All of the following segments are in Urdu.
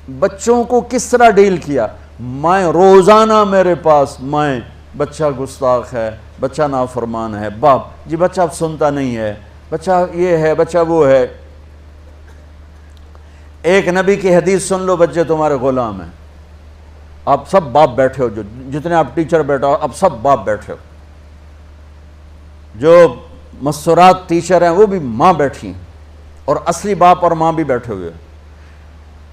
بچوں کو کس طرح ڈیل کیا. میں روزانہ میرے پاس بچہ گستاخ ہے، بچہ نافرمان ہے، باپ جی بچہ اب سنتا نہیں ہے، بچہ یہ ہے، بچہ وہ ہے. ایک نبی کی حدیث سن لو، بچے تمہارے غلام ہیں. آپ سب باپ بیٹھے ہو، جتنے آپ ٹیچر بیٹھا ہو اب سب باپ بیٹھے ہو. جو مستورات ٹیچر ہیں وہ بھی ماں بیٹھی ہیں، اور اصلی باپ اور ماں بھی بیٹھے ہوئے.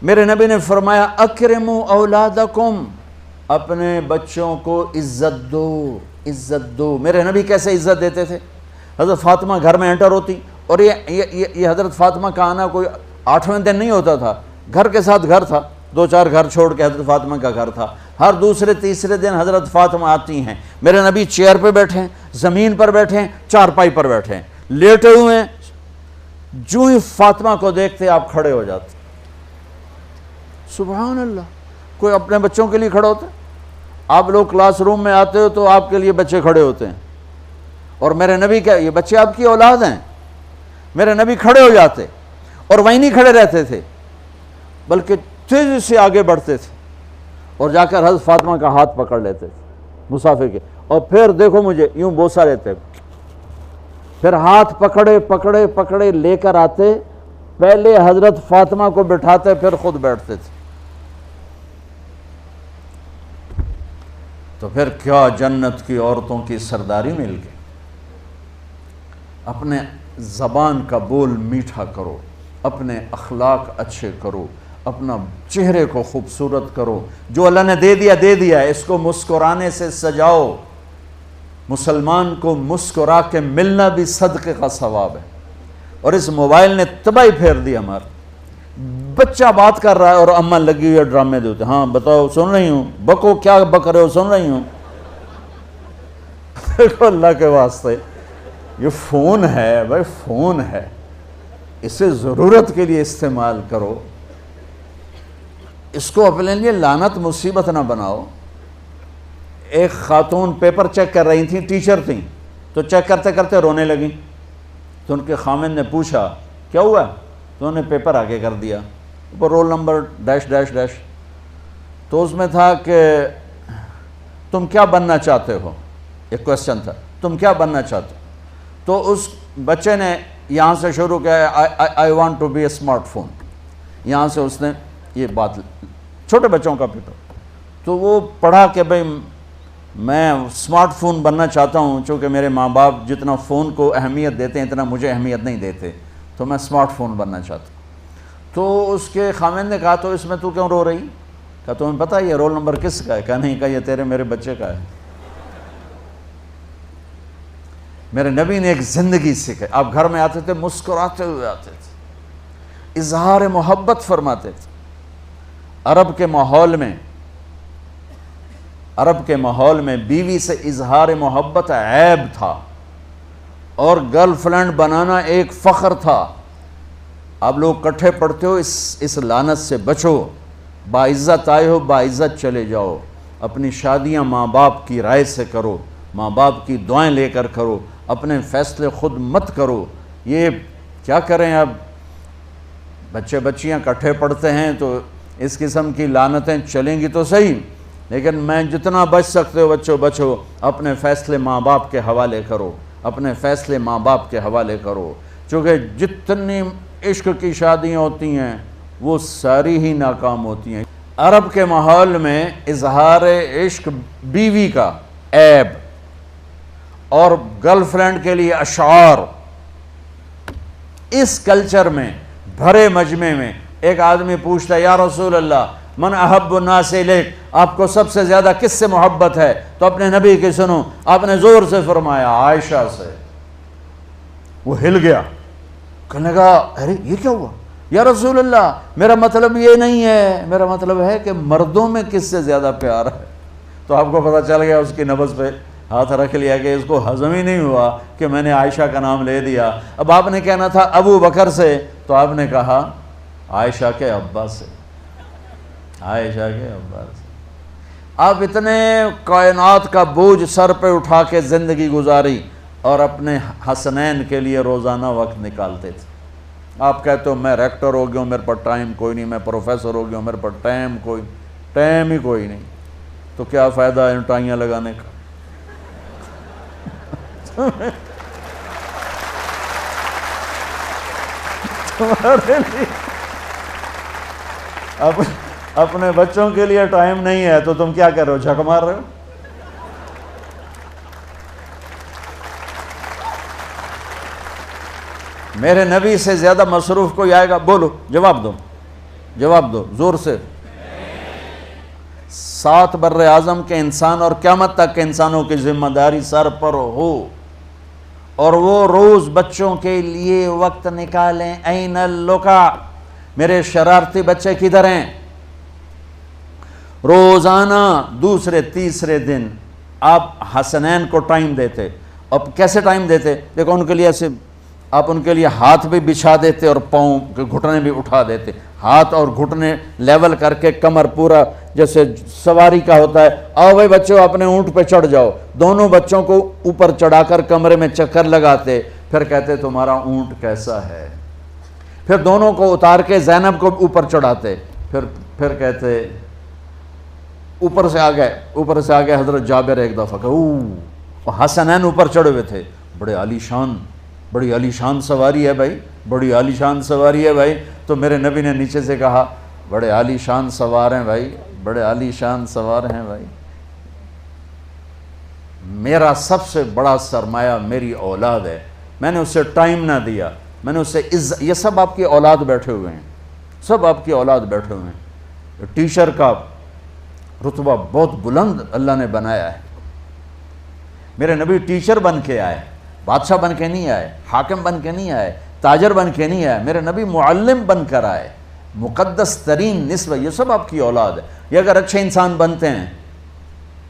میرے نبی نے فرمایا اکرموا اولادکم، اپنے بچوں کو عزت دو، عزت دو. میرے نبی کیسے عزت دیتے تھے؟ حضرت فاطمہ گھر میں انٹر ہوتی، اور یہ حضرت فاطمہ کا آنا کوئی 8ویں دن نہیں ہوتا تھا، گھر کے ساتھ گھر تھا، 2-4 گھر چھوڑ کے حضرت فاطمہ کا گھر تھا. ہر دوسرے تیسرے دن حضرت فاطمہ آتی ہیں. میرے نبی چیئر پہ بیٹھے ہیں، زمین پر بیٹھے ہیں، چارپائی پر بیٹھے ہیں، لیٹے ہوئے ہیں. جو ہی فاطمہ کو دیکھتے آپ کھڑے ہو جاتے. سبحان اللہ. کوئی اپنے بچوں کے لیے کھڑا ہوتا ہے؟ آپ لوگ کلاس روم میں آتے ہو تو آپ کے لیے بچے کھڑے ہوتے ہیں، اور میرے نبی کیا یہ بچے آپ کی اولاد ہیں. میرے نبی کھڑے ہو جاتے، اور وہیں نہیں کھڑے رہتے تھے بلکہ تیزی سے آگے بڑھتے تھے، اور جا کر حضرت فاطمہ کا ہاتھ پکڑ لیتے تھے مسافر کے، اور پھر دیکھو مجھے یوں بوسہ لیتے، پھر ہاتھ پکڑے پکڑے پکڑے لے کر آتے، پہلے حضرت فاطمہ کو بٹھاتے پھر خود بیٹھتے تھے. تو پھر کیا جنت کی عورتوں کی سرداری مل گئی. اپنے زبان کا بول میٹھا کرو، اپنے اخلاق اچھے کرو، اپنا چہرے کو خوبصورت کرو. جو اللہ نے دے دیا ہے، اس کو مسکرانے سے سجاؤ. مسلمان کو مسکرا کے ملنا بھی صدقے کا ثواب ہے. اور اس موبائل نے تباہی پھیر دی ہمارا. بچہ بات کر رہا ہے اور اماں لگی ہوئی ہے ڈرامے دیتے، ہاں بتاؤ سن رہی ہوں، بکو کیا بک رہے ہو، سن رہی ہوں. دیکھو اللہ کے واسطے یہ فون ہے بھائی، فون ہے، اسے ضرورت کے لیے استعمال کرو. اس کو اپنے لیے لعنت مصیبت نہ بناؤ. ایک خاتون پیپر چیک کر رہی تھیں، ٹیچر تھیں، تو چیک کرتے کرتے رونے لگیں. تو ان کے خامن نے پوچھا کیا ہوا؟ تو انہوں نے پیپر آگے کر دیا، اوپر roll number dash dash dash. تو اس میں تھا کہ تم کیا بننا چاہتے ہو، ایک کویسچن تھا، تم کیا بننا چاہتے ہو. تو اس بچے نے یہاں سے شروع کیا، I want to be a smart phone. یہاں سے اس نے یہ بات، چھوٹے بچوں کا پیپر. تو وہ پڑھا کہ بھئی میں اسمارٹ فون بننا چاہتا ہوں، چونکہ میرے ماں باپ جتنا فون کو اہمیت دیتے ہیں اتنا مجھے اہمیت نہیں دیتے، تو میں اسمارٹ فون بننا چاہتا ہوں. تو اس کے خامن نے کہا تو اس میں تو کیوں رو رہی؟ کہا تمہیں پتہ یہ رول نمبر کس کا ہے؟ کہا نہیں. کہا یہ تیرے میرے بچے کا ہے. میرے نبی نے ایک زندگی سکھائی. آپ گھر میں آتے تھے مسکراتے ہوئے آتے تھے، اظہار محبت فرماتے تھے. عرب کے ماحول میں بیوی سے اظہار محبت عیب تھا، اور گرل فرینڈ بنانا ایک فخر تھا. آپ لوگ کٹھے پڑھتے ہو، اس لعنت سے بچو. باعزت آئے ہو، باعزت چلے جاؤ. اپنی شادیاں ماں باپ کی رائے سے کرو، ماں باپ کی دعائیں لے کر کرو، اپنے فیصلے خود مت کرو. یہ کیا کریں، اب بچے بچیاں کٹھے پڑھتے ہیں تو اس قسم کی لعنتیں چلیں گی تو صحیح، لیکن میں جتنا بچ سکتے ہو بچو بچو. اپنے فیصلے ماں باپ کے حوالے کرو، اپنے فیصلے ماں باپ کے حوالے کرو. چونکہ جتنی عشق کی شادیاں ہوتی ہیں وہ ساری ہی ناکام ہوتی ہیں. عرب کے ماحول میں اظہار عشق بیوی کا عیب، اور گرل فرینڈ کے لیے اشعار. اس کلچر میں بھرے مجمع میں ایک آدمی پوچھتا ہے یا رسول اللہ من احب الناس الیک، آپ کو سب سے زیادہ کس سے محبت ہے؟ تو اپنے نبی کی سنو. آپ نے زور سے فرمایا عائشہ سے. وہ ہل گیا، کہنے لگا ارے یہ کیا ہوا یا رسول اللہ، میرا مطلب یہ نہیں ہے، میرا مطلب ہے کہ مردوں میں کس سے زیادہ پیار ہے. تو آپ کو پتہ چل گیا، اس کی نبض پہ ہاتھ رکھ لیا کہ اس کو ہضم ہی نہیں ہوا کہ میں نے عائشہ کا نام لے دیا. اب آپ نے کہنا تھا ابو بکر سے، تو آپ نے کہا عائشہ کے ابا سے، عائشہ کے ابا سے. آپ اتنے کائنات کا بوجھ سر پہ اٹھا کے زندگی گزاری، اور اپنے حسنین کے لیے روزانہ وقت نکالتے تھے. آپ کہتے ہو میں ریکٹر ہو گیا ہوں، میرے پاس ٹائم کوئی نہیں، میں پروفیسر ہو گیا ہوں، میرے پاس ٹائم ہی کوئی نہیں، تو کیا فائدہ ہے ٹائیاں لگانے کا؟ اپنے بچوں کے لیے ٹائم نہیں ہے تو تم کیا کر رہے ہو، جھک مار رہے ہو؟ میرے نبی سے زیادہ مصروف کوئی آئے گا؟ بولو، جواب دو زور سے۔ 7 بر اعظم کے انسان اور قیامت تک کے انسانوں کی ذمہ داری سر پر ہو، اور وہ روز بچوں کے لیے وقت نکالیں۔ این اللقا، میرے شرارتی بچے کدھر ہیں؟ روزانہ دوسرے تیسرے دن آپ حسنین کو ٹائم دیتے۔ اب کیسے ٹائم دیتے؟ دیکھو ان کے لیے ایسے آپ ان کے لیے ہاتھ بھی بچھا دیتے اور پاؤں کے گھٹنے بھی اٹھا دیتے، ہاتھ اور گھٹنے لیول کر کے، کمر پورا جیسے سواری کا ہوتا ہے۔ آؤ بھائی بچوں اپنے اونٹ پہ چڑھ جاؤ، دونوں بچوں کو اوپر چڑھا کر کمرے میں چکر لگاتے، پھر کہتے تمہارا اونٹ کیسا ہے؟ پھر دونوں کو اتار کے زینب کو اوپر چڑھاتے، پھر کہتے اوپر سے آ گئے حضرت جابر ایک دفعہ کہ حسنین اوپر چڑھے ہوئے تھے، بڑی عالی شان سواری ہے بھائی، بڑی عالی شان سواری ہے بھائی۔ تو میرے نبی نے نیچے سے کہا بڑے عالی شان سوار ہیں بھائی، بڑے عالی شان سوار ہیں بھائی، میرا سب سے بڑا سرمایہ میری اولاد ہے، میں نے اسے ٹائم نہ دیا، میں نے اسے یہ سب آپ کی اولاد بیٹھے ہوئے ہیں، سب آپ کی اولاد بیٹھے ہوئے ہیں۔ ٹیچر کا رتبہ بہت بلند اللہ نے بنایا ہے۔ میرے نبی ٹیچر بن کے آئے، بادشاہ بن کے نہیں آئے، حاکم بن کے نہیں آئے، تاجر بن کے نہیں آئے، میرے نبی معلم بن کر آئے، مقدس ترین نسبت۔ یہ سب آپ کی اولاد ہے، یہ اگر اچھے انسان بنتے ہیں،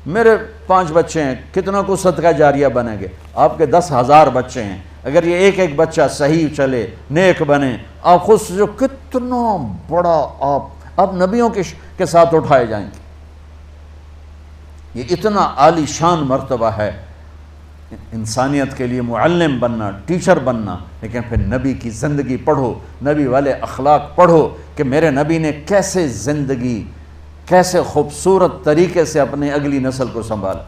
میرے 5 بچے ہیں، کتنا کو صدقہ جاریہ بنیں گے؟ آپ کے 10,000 بچے ہیں، اگر یہ ایک بچہ صحیح چلے، نیک بنے، آپ خود جو کتنا بڑا آپ نبیوں کے ساتھ اٹھائے جائیں گے۔ یہ اتنا عالی شان مرتبہ ہے انسانیت کے لیے، معلم بننا، ٹیچر بننا۔ لیکن پھر نبی کی زندگی پڑھو، نبی والے اخلاق پڑھو کہ میرے نبی نے کیسے زندگی، کیسے خوبصورت طریقے سے اپنی اگلی نسل کو سنبھالا۔